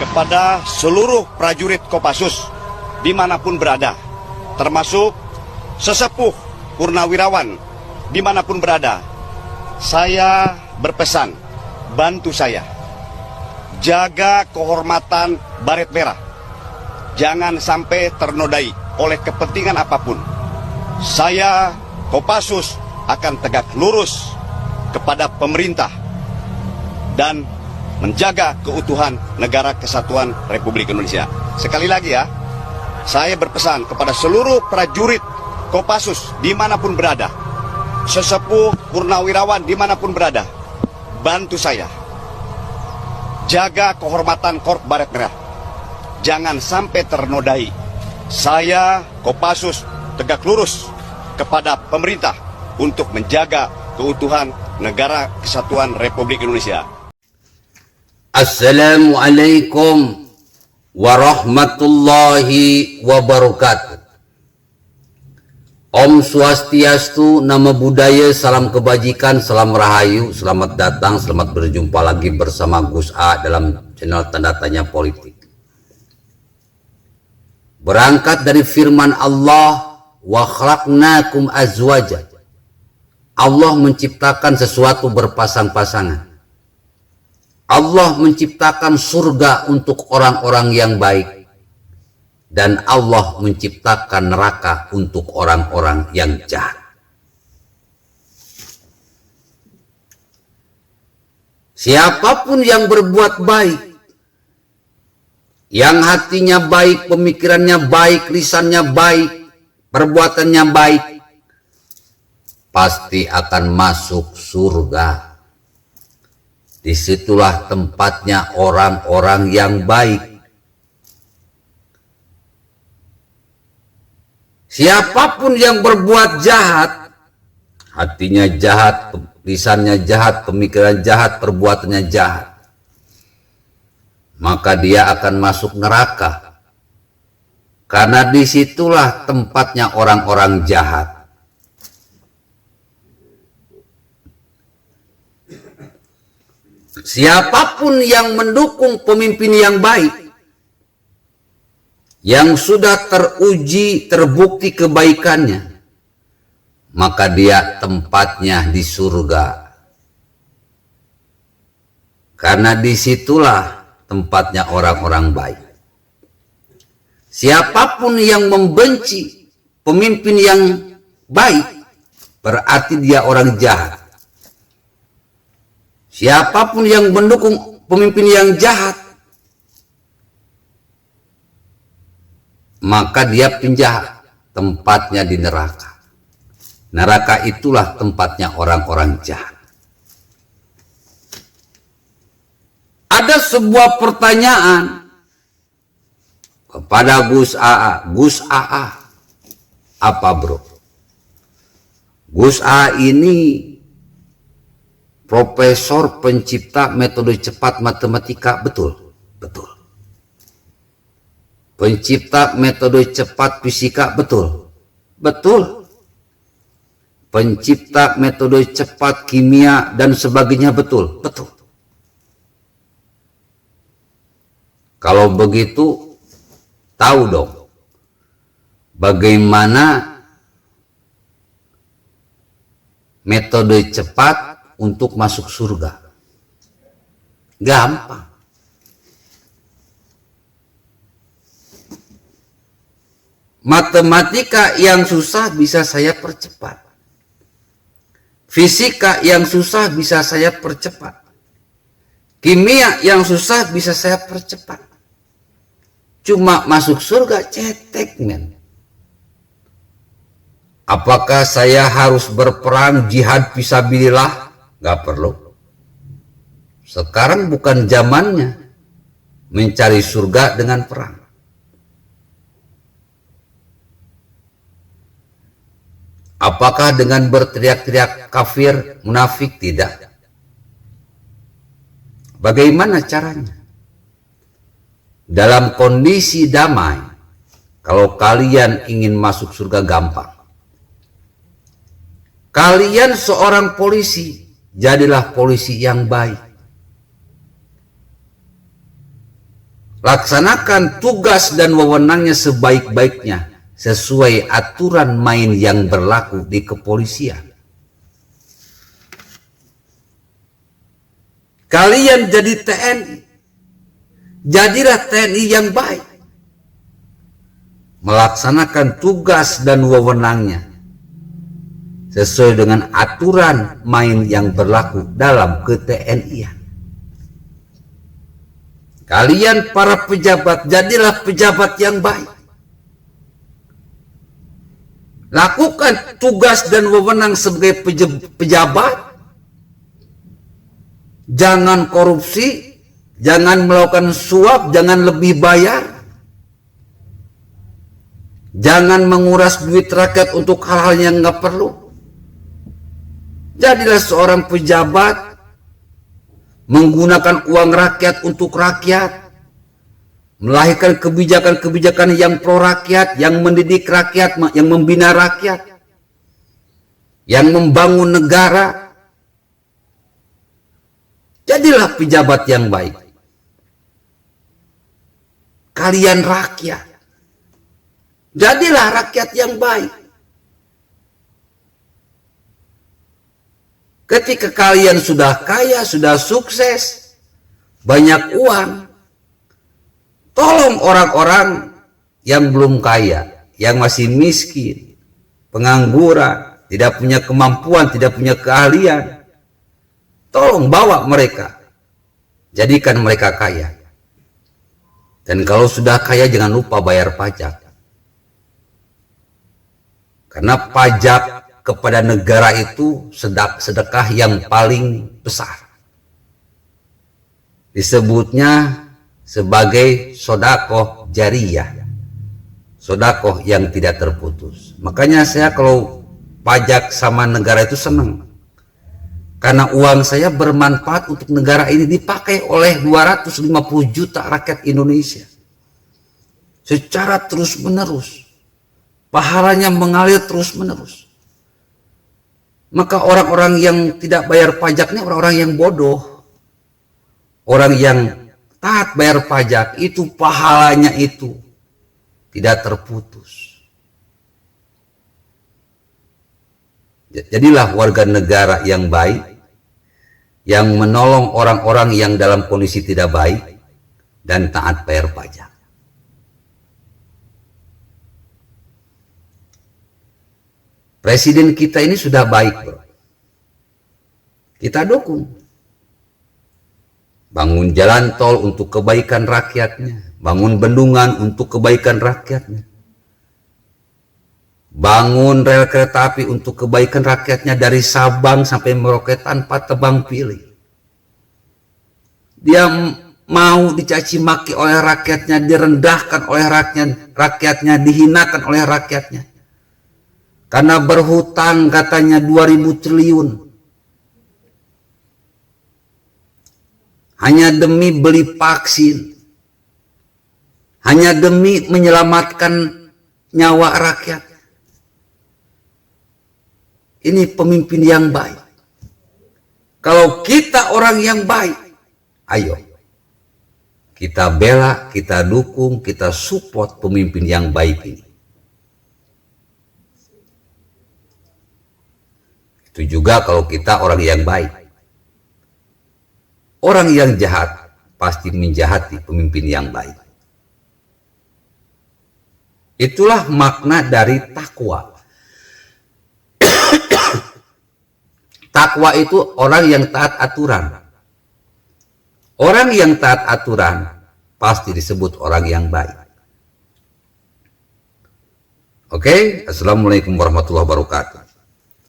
kepada seluruh prajurit Kopassus dimanapun berada, termasuk sesepuh purnawirawan dimanapun berada. Saya berpesan, bantu saya, jaga kehormatan Baret Merah, jangan sampai ternodai oleh kepentingan apapun. Saya, Kopassus, akan tegak lurus kepada pemerintah dan menjaga keutuhan Negara Kesatuan Republik Indonesia. Sekali lagi ya, saya berpesan kepada seluruh prajurit Kopassus dimanapun berada, sesepuh purnawirawan dimanapun berada, bantu saya, jaga kehormatan Korps Baret Merah, jangan sampai ternodai. Saya, Kopassus, tegak lurus kepada pemerintah untuk menjaga keutuhan Negara Kesatuan Republik Indonesia. Assalamualaikum warahmatullahi wabarakatuh. Om Swastiastu, Namo Buddhaya, salam kebajikan, salam rahayu, selamat datang, selamat berjumpa lagi bersama Gus A dalam channel Tanda Tanya Politik. Berangkat dari firman Allah, wa khalaqnakum azwaja. Allah menciptakan sesuatu berpasang-pasangan. Allah menciptakan surga untuk orang-orang yang baik. Dan Allah menciptakan neraka untuk orang-orang yang jahat. Siapapun yang berbuat baik, yang hatinya baik, pemikirannya baik, lisannya baik, perbuatannya baik, pasti akan masuk surga. Disitulah tempatnya orang-orang yang baik. Siapapun yang berbuat jahat, hatinya jahat, lisannya jahat, pemikiran jahat, perbuatannya jahat, maka dia akan masuk neraka. Karena disitulah tempatnya orang-orang jahat. Siapapun yang mendukung pemimpin yang baik, yang sudah teruji, terbukti kebaikannya, maka dia tempatnya di surga. Karena disitulah tempatnya orang-orang baik. Siapapun yang membenci pemimpin yang baik, berarti dia orang jahat. Siapapun yang mendukung pemimpin yang jahat, maka dia penjahat, tempatnya di neraka. Neraka itulah tempatnya orang-orang jahat. Ada sebuah pertanyaan kepada Gus AA. Gus AA, apa bro? Gus AA ini profesor pencipta metode cepat matematika, betul? Betul. Pencipta metode cepat fisika, betul? Betul. Pencipta metode cepat kimia dan sebagainya, betul? Betul. Kalau begitu, tahu dong bagaimana metode cepat untuk masuk surga. Gampang. Matematika yang susah bisa saya percepat. Fisika yang susah bisa saya percepat. Kimia yang susah bisa saya percepat. Cuma masuk surga cetek, men. Apakah saya harus berperang jihad fisabilillah? Gak perlu. Sekarang bukan zamannya mencari surga dengan perang. Apakah dengan berteriak-teriak kafir, munafik? Tidak. Bagaimana caranya? Dalam kondisi damai, kalau kalian ingin masuk surga gampang. Kalian seorang polisi, jadilah polisi yang baik. Laksanakan tugas dan wewenangnya sebaik-baiknya sesuai aturan main yang berlaku di kepolisian. Kalian jadi TNI, jadilah TNI yang baik, melaksanakan tugas dan wewenangnya sesuai dengan aturan main yang berlaku dalam ke-TNI-an. Kalian para pejabat, jadilah pejabat yang baik. Lakukan tugas dan wewenang sebagai pejabat. Jangan korupsi, jangan melakukan suap, jangan lebih bayar. Jangan menguras duit rakyat untuk hal-hal yang nggak perlu. Jadilah seorang pejabat, menggunakan uang rakyat untuk rakyat, melahirkan kebijakan-kebijakan yang pro rakyat, yang mendidik rakyat, yang membina rakyat, yang membangun negara. Jadilah pejabat yang baik. Kalian rakyat, jadilah rakyat yang baik. Ketika kalian sudah kaya, sudah sukses, banyak uang, tolong orang-orang yang belum kaya, yang masih miskin, pengangguran, tidak punya kemampuan, tidak punya keahlian. Tolong bawa mereka, jadikan mereka kaya. Dan kalau sudah kaya, jangan lupa bayar pajak. Karena pajak kepada negara itu sedekah yang paling besar. Disebutnya sebagai sodakoh jariyah, sodakoh yang tidak terputus. Makanya saya kalau pajak sama negara itu senang, karena uang saya bermanfaat untuk negara ini, dipakai oleh 250 juta rakyat Indonesia secara terus menerus, pahalanya mengalir terus menerus. Maka orang-orang yang tidak bayar pajaknya orang-orang yang bodoh. Orang yang taat bayar pajak itu pahalanya itu tidak terputus. Jadilah warga negara yang baik, yang menolong orang-orang yang dalam kondisi tidak baik dan taat bayar pajak. Presiden kita ini sudah baik, bro. Kita dukung. Bangun jalan tol untuk kebaikan rakyatnya. Bangun bendungan untuk kebaikan rakyatnya. Bangun rel kereta api untuk kebaikan rakyatnya dari Sabang sampai Merauke tanpa tebang pilih. Dia mau dicaci maki oleh rakyatnya, direndahkan oleh rakyatnya, dihinakan oleh rakyatnya. Karena berhutang katanya 2.000 triliun. Hanya demi beli vaksin. Hanya demi menyelamatkan nyawa rakyat. Ini pemimpin yang baik. Kalau kita orang yang baik, ayo. Kita bela, kita dukung, kita support pemimpin yang baik ini. Itu juga kalau kita orang yang baik. Orang yang jahat pasti menjahati pemimpin yang baik. Itulah makna dari takwa. Takwa itu orang yang taat aturan. Orang yang taat aturan pasti disebut orang yang baik. Oke, Assalamualaikum warahmatullahi wabarakatuh.